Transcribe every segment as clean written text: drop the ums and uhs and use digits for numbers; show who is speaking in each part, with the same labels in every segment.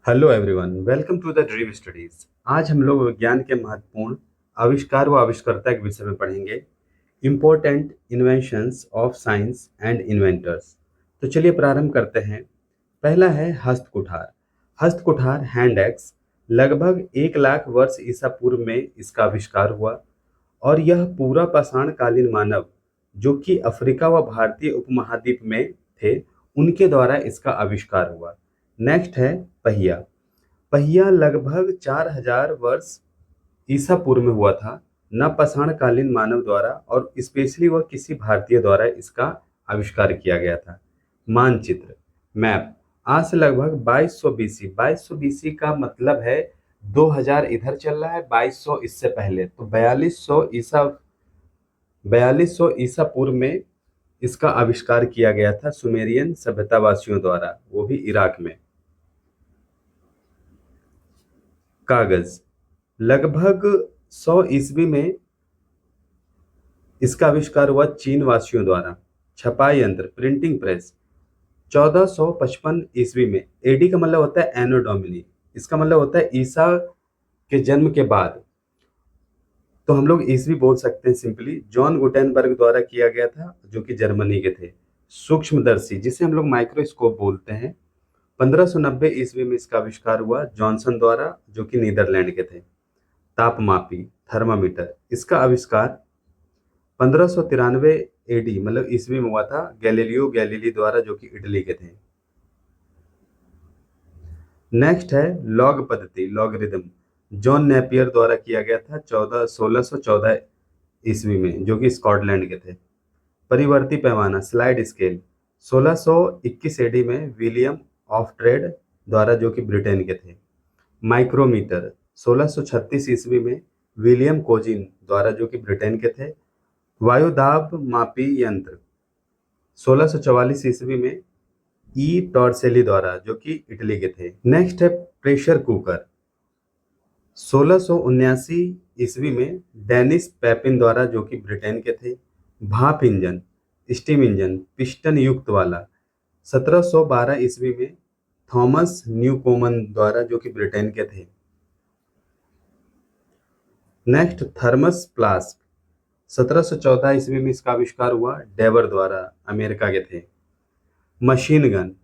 Speaker 1: Hello everyone, welcome to the dream studies. आज हम लोग विज्ञान के महत्वपूर्ण आविष्कार व आविष्कर्ता के विषय में पढ़ेंगे। Important inventions of science and inventors. तो चलिए प्रारंभ करते हैं। पहला है हस्तकुठार। हस्तकुठार हैंड एक्स लगभग 1 लाख वर्ष ईसा पूर्व में इसका आविष्कार हुआ और यह पूरा पाषाण कालीन मानव जो कि अफ्रीका व भारतीय उपमहाद्वीप में थे उनके द्वारा इसका आविष्कार हुआ। नेक्स्ट है पहिया। पहिया लगभग 4000 वर्ष ईसा पूर्व में हुआ था, न पाषाण कालीन मानव द्वारा और स्पेशली वह किसी भारतीय द्वारा इसका आविष्कार किया गया था। मानचित्र मैप आज से लगभग 2200 बीसी। 2200 बीसी का मतलब है 2000 इधर चल रहा है, 2200 इससे पहले, तो 4200 ईसा पूर्व में इसका आविष्कार किया गया था सुमेरियन सभ्यतावासियों द्वारा, वो भी इराक में। कागज लगभग 100 ईस्वी में इसका आविष्कार हुआ चीन वासियों द्वारा। छपाई यंत्र प्रिंटिंग प्रेस 1455 ईस्वी में। एडी का मतलब होता है एनो डोमिनी, इसका मतलब होता है ईसा के जन्म के बाद, तो हम लोग ईस्वी बोल सकते हैं सिंपली। जॉन गुटेनबर्ग द्वारा किया गया था जो कि जर्मनी के थे। सूक्ष्मदर्शी जिसे हम लोग माइक्रोस्कोप बोलते हैं, 1590 ईस्वी में इसका आविष्कार हुआ जॉनसन द्वारा जो कि नीदरलैंड के थे। तापमापी थर्मामीटर इसका आविष्कार 1593 एडी मतलब ईस्वी में हुआ था गैलीलियो गैलीली द्वारा जो कि इटली के थे। नेक्स्ट है लॉग पद्धति लॉगरिदम, जॉन नेपियर द्वारा किया गया था 1614 ईस्वी में जो कि स्कॉटलैंड के थे। परिवर्ती पैमाना स्लाइड स्केल 1621 एडी में विलियम ऑफ ट्रेड द्वारा जो कि ब्रिटेन के थे। माइक्रोमीटर 1636 ईस्वी में विलियम कोजिन द्वारा जो कि ब्रिटेन के थे। वायुदाब मापी यंत्र 1644 ईस्वी में ई टॉर्सेली द्वारा जो कि इटली के थे। नेक्स्ट है प्रेशर कुकर 1679 ईस्वी में डेनिस पेपिन द्वारा जो कि ब्रिटेन के थे। भाप इंजन स्टीम इंजन पिस्टन युक्त वाला 1712 ईस्वी में थॉमस न्यूकोमन द्वारा जो कि ब्रिटेन के थे। नेक्स्ट थर्मस फ्लास्क 1714 ईस्वी में इसका आविष्कार हुआ डेवर द्वारा, अमेरिका के थे। मशीन गन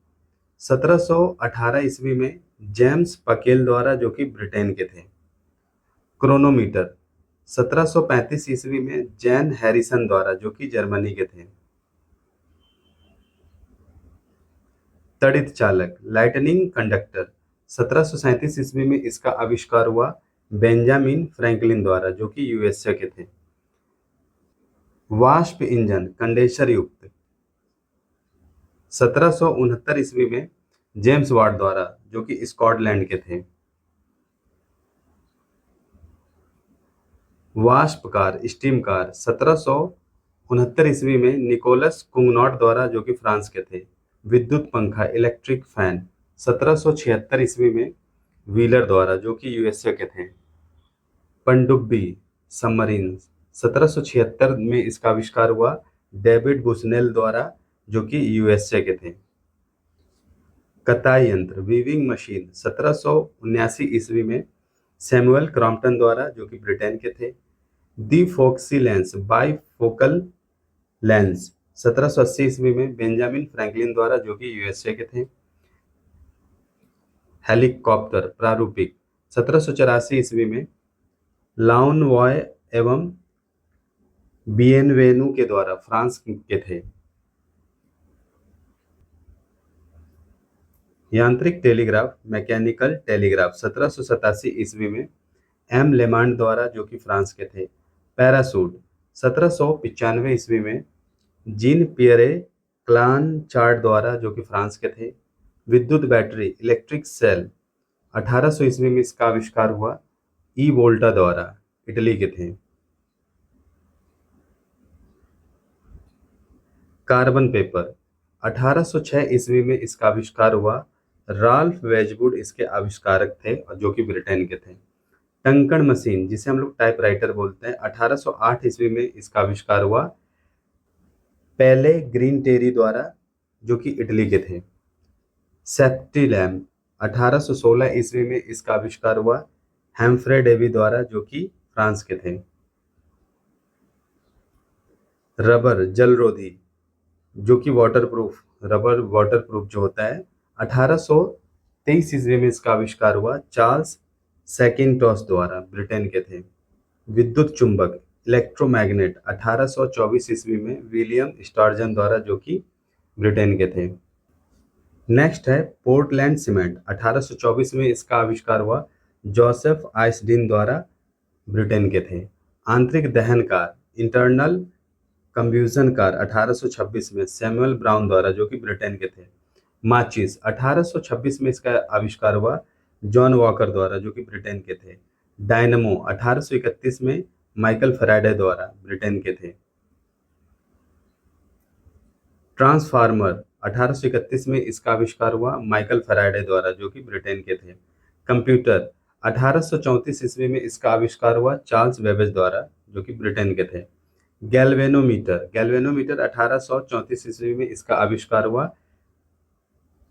Speaker 1: 1718 ईस्वी में जेम्स पकेल द्वारा जो कि ब्रिटेन के थे। क्रोनोमीटर 1735 ईस्वी में जैन हैरिसन द्वारा जो कि जर्मनी के थे। तड़ित चालक लाइटनिंग कंडक्टर 1737 ईस्वी में इसका आविष्कार हुआ बेंजामिन फ्रैंकलिन द्वारा जो कि यूएसए के थे। वाष्प इंजन कंडेंसर युक्त 1769 ईस्वी में जेम्स वाट द्वारा जो कि स्कॉटलैंड के थे। वाष्प कार स्टीम कार 1769 ईस्वी में निकोलस कुंगनॉट द्वारा जो कि फ्रांस के थे। विद्युत पंखा इलेक्ट्रिक फैन 1776 ईस्वी में व्हीलर द्वारा जो कि यूएसए के थे। पनडुब्बी सबमरीन 1776 में इसका आविष्कार हुआ डेविड बुसनेल द्वारा जो कि यूएसए के थे। कताई यंत्र वीविंग मशीन 1779 ईस्वी में सैमुअल क्रॉम्पटन द्वारा जो कि ब्रिटेन के थे। दी फोक्सी लेंस बाईफोकल लेंस 1780 ईस्वी में बेंजामिन फ्रैंकलिन द्वारा जो कि यूएसए के थे। हेलीकॉप्टर प्रारूपिक 1784 ईस्वी में लाउन वॉय एवं बिएनवेनु के द्वारा फ्रांस के थे। यांत्रिक टेलीग्राफ मैकेनिकल टेलीग्राफ 1787 ईस्वी में एम लेमांड द्वारा जो कि फ्रांस के थे। पैरासूट 1795 ईस्वी में जीन पियरे क्लानचार्ड द्वारा जो कि फ्रांस के थे। विद्युत बैटरी इलेक्ट्रिक सेल 1800 ईस्वी में इसका आविष्कार हुआ ई वोल्टा द्वारा, इटली के थे। कार्बन पेपर 1806 ईस्वी में इसका आविष्कार हुआ। राल्फ वेजवुड इसके आविष्कारक थे और जो कि ब्रिटेन के थे। टंकण मशीन जिसे हम लोग टाइपराइटर बोलते हैं, 1808 ईस्वी में इसका आविष्कार हुआ पेले ग्रीन टेरी द्वारा जो कि इटली के थे। सेफ्टी लैम्प 1816 ईस्वी में इसका आविष्कार हुआ हैम्फ्रे डेवी द्वारा, जो कि फ्रांस के थे। रबर जलरोधी, जो कि वाटरप्रूफ, रबर वाटरप्रूफ जो होता है, 1823 ईस्वी में इसका आविष्कार हुआ चार्ल्स सैकिंटॉस द्वारा, ब्रिटेन के थे। विद्युत चुंबक इलेक्ट्रोमैग्नेट 1824 ईस्वी में विलियम स्टार्जन द्वारा, जो कि ब्रिटेन के थे। नेक्स्ट है पोर्टलैंड सीमेंट, 1824 में इसका आविष्कार हुआ जोसेफ आइसडीन द्वारा, ब्रिटेन के थे। आंतरिक दहन कार इंटरनल कंब्यूजन कार 1826 में सैमुअल ब्राउन द्वारा, जो कि ब्रिटेन के थे। माचिस 1826 में इसका आविष्कार हुआ जॉन वॉकर द्वारा, जो कि ब्रिटेन के थे। डायनमो 1831 में माइकल फैराडे द्वारा, ब्रिटेन के थे। ट्रांसफार्मर 1831 में इसका आविष्कार हुआ माइकल फैराडे द्वारा, जो कि ब्रिटेन के थे। कंप्यूटर 1834 ईस्वी में इसका आविष्कार हुआ चार्ल्स बेबेज द्वारा, जो कि ब्रिटेन के थे। गैल्वेनोमीटर 1834 ईस्वी में इसका आविष्कार हुआ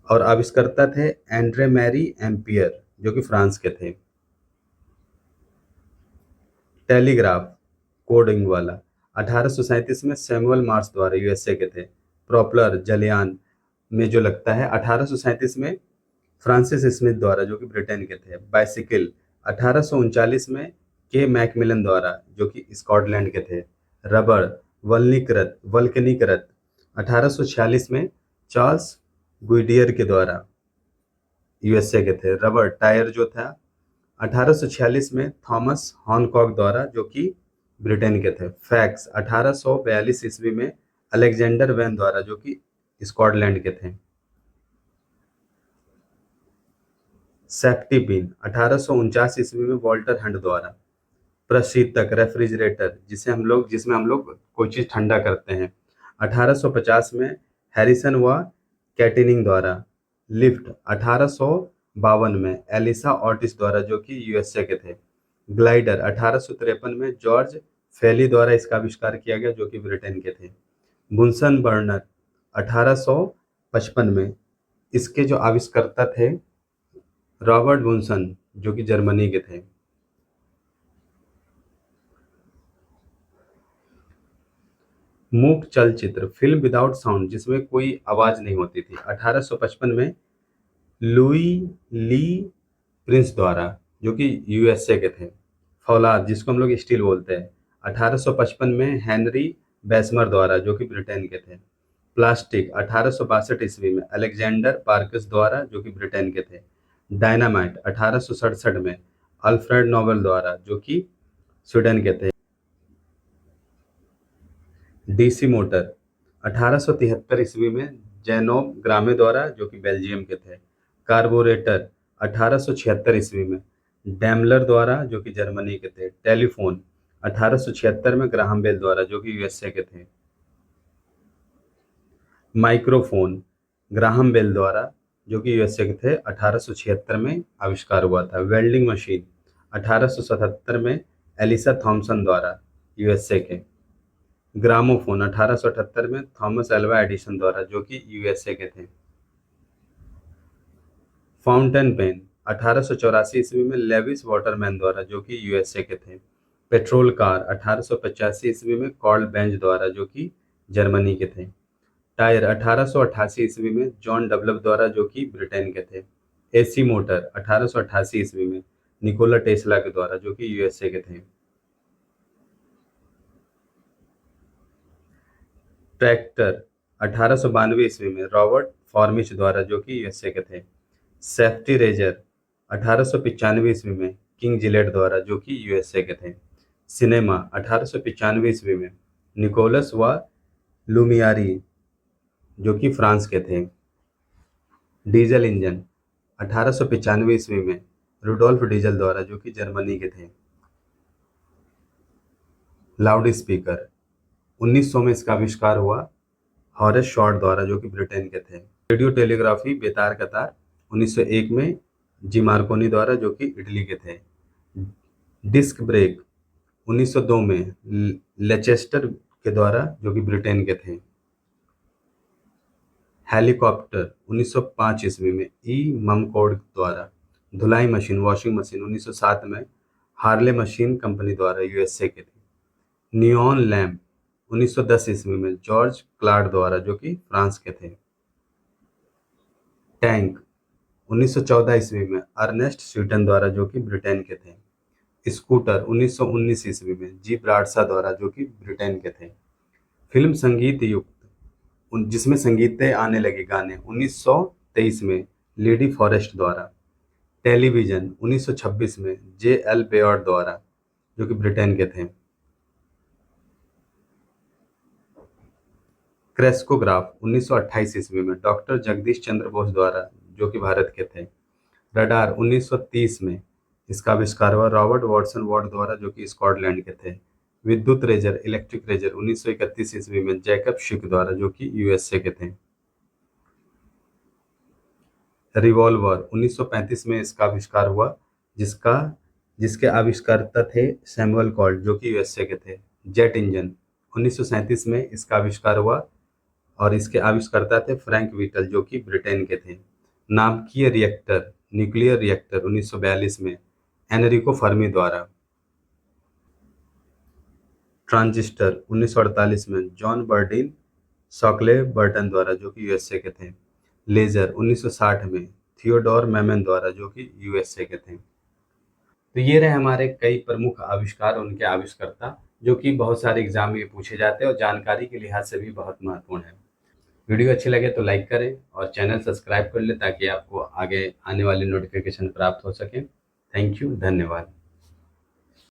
Speaker 1: और आविष्कर्ता थे एंड्रे मैरी एम्पियर, जो कि फ्रांस के थे। टेलीग्राफ कोडिंग वाला 1837 में सैमुअल मार्स द्वारा, यूएसए के थे। प्रोपलर जलयान में जो लगता है 1837 में फ्रांसिस स्मिथ द्वारा, जो कि ब्रिटेन के थे। बाइसिकल 1839 में के मैकमिलन द्वारा, जो कि स्कॉटलैंड के थे। रबड़ वल्कनीकृत 1846 में चार्ल्स गुइडियर के द्वारा, यूएसए के थे। रबड़ टायर जो था 1846 में थॉमस हॉनकॉक द्वारा, जो कि ब्रिटेन के थे। फैक्स 1842 ईस्वी में अलेक्जेंडर वैन द्वारा, जो कि स्कॉटलैंड के थे। सेफ्टी पिन 1849 ईस्वी में वॉल्टर हंट द्वारा। प्रशीतक रेफ्रिजरेटर जिसमें हम लोग कोई चीज ठंडा करते हैं, 1850 में हैरिसन व कैटिनिंग द्वारा। लिफ्ट 1852 में एलिसा ऑर्टिस द्वारा, जो कि यूएसए के थे। ग्लाइडर 1853 में जॉर्ज फेली द्वारा इसका आविष्कार किया गया, जो कि ब्रिटेन के थे। बुनसन बर्नर 1855 में इसके जो आविष्कर्ता थे रॉबर्ट बुनसन, जो कि जर्मनी के थे। मूक चलचित्र फिल्म विदाउट साउंड, जिसमें कोई आवाज नहीं होती थी, 1855 में लुई ली प्रिंस द्वारा, जो कि यूएसए के थे। फौलाद जिसको हम लोग स्टील बोलते हैं, 1855 में हेनरी बेसमर द्वारा, जो कि ब्रिटेन के थे। प्लास्टिक 1862 ईस्वी में अलेक्जेंडर पार्कस द्वारा, जो कि ब्रिटेन के थे। डायनामाइट 1867 में अल्फ्रेड नोबेल द्वारा, जो कि स्वीडन के थे। डीसी मोटर 1873 ईस्वी में जैनोब ग्रामे द्वारा, जो कि बेल्जियम के थे। कार्बोरेटर 1876 ईस्वी में डैमलर द्वारा, जो कि जर्मनी के थे। टेलीफोन 1876 में ग्राहम बेल द्वारा, जो कि यूएसए के थे। माइक्रोफोन ग्राहम बेल द्वारा, जो कि यूएसए के थे, 1876 में आविष्कार हुआ था। वेल्डिंग मशीन 1877 में एलिसा थॉमसन द्वारा, यूएसए के। ग्रामोफोन 1878 में थॉमस एल्वा एडिसन द्वारा, जो कि यूएसए के थे। फाउंटेन पेन 1884 ईस्वी में लेविस वाटरमैन द्वारा, जो कि यूएसए के थे। पेट्रोल कार 1885 ईस्वी में कार्ल बेंज द्वारा, जो कि जर्मनी के थे। टायर 1888 ईस्वी में जॉन डबलब द्वारा, जो कि ब्रिटेन के थे। एसी मोटर 1888 ईस्वी में निकोला टेस्ला के द्वारा, जो कि यूएसए के थे। ट्रैक्टर 1892 ईस्वी में रॉबर्ट फॉर्मिच द्वारा, जो कि यूएसए के थे। सेफ्टी रेजर 1895 ईस्वी में किंग जिलेट द्वारा, जो कि यूएसए के थे। सिनेमा 1895 ईस्वी में निकोलस व लुमियारी, जो कि फ्रांस के थे। डीजल इंजन 1895 ईस्वी में रुडोल्फ डीजल द्वारा, जो कि जर्मनी के थे। लाउड स्पीकर 1900 में इसका आविष्कार हुआ हॉरेस शॉर्ट द्वारा, जो कि ब्रिटेन के थे। रेडियो टेलीग्राफी बेतार कतार 1901 में जी मार्कोनी द्वारा, जो कि इटली के थे। डिस्क ब्रेक 1902 में लेचेस्टर के द्वारा, जो कि ब्रिटेन के थे। हेलीकॉप्टर 1905 ईस्वी में ई ममकोड द्वारा। धुलाई मशीन वॉशिंग मशीन 1907 में हार्ले मशीन कंपनी द्वारा यूएसए के थे। नियॉन लैम्प 1910 ईस्वी में जॉर्ज क्लार्क द्वारा जो कि फ्रांस के थे। टैंक 1914 ईस्वी में अर्नेस्ट स्वीटन द्वारा जो कि ब्रिटेन के थे। स्कूटर 1919 ईस्वी में जी ब्राडशा द्वारा जो कि ब्रिटेन के थे। फिल्म संगीत युक्त जिसमें संगीतें आने लगे गाने 1923 में लेडी फॉरेस्ट द्वारा। टेलीविजन 1926 में जे एल बेयर्ड द्वारा जो कि ब्रिटेन के थे। क्रेस्कोग्राफ 1928 ईस्वी में डॉक्टर जगदीश चंद्र बोस द्वारा जो कि भारत के थे। रडार 1930 में इसका आविष्कार हुआ रॉबर्ट वॉटसन वॉट द्वारा जो कि स्कॉटलैंड के थे। विद्युत रेजर इलेक्ट्रिक रेजर 1931 ईस्वी में जैकब शिक द्वारा जो कि यूएसए के थे। रिवॉल्वर 1935 में इसका आविष्कार हुआ जिसके आविष्कर्ता थे सैमुअल कॉल्ट जो कि यूएसए के थे। जेट इंजन 1937 में इसका आविष्कार हुआ और इसके आविष्कर्ता थे फ्रैंक व्हीटल जो कि ब्रिटेन के थे। नाभिकीय रिएक्टर न्यूक्लियर रिएक्टर 1942 में एनरिको फर्मी द्वारा। ट्रांजिस्टर 1948 में जॉन बर्डिन शॉकले बर्टन द्वारा जो कि यूएसए के थे। लेजर 1960 में थियोडोर मैमन द्वारा जो कि यूएसए के थे। तो ये रहे हमारे कई प्रमुख आविष्कार उनके आविष्कर्ता जो कि बहुत सारे एग्जाम में पूछे जाते हैं और जानकारी के लिहाज से भी बहुत महत्वपूर्ण है। वीडियो अच्छी लगे तो लाइक करें और चैनल सब्सक्राइब कर लें ताकि आपको आगे आने वाली नोटिफिकेशन प्राप्त हो सके। थैंक यू, धन्यवाद।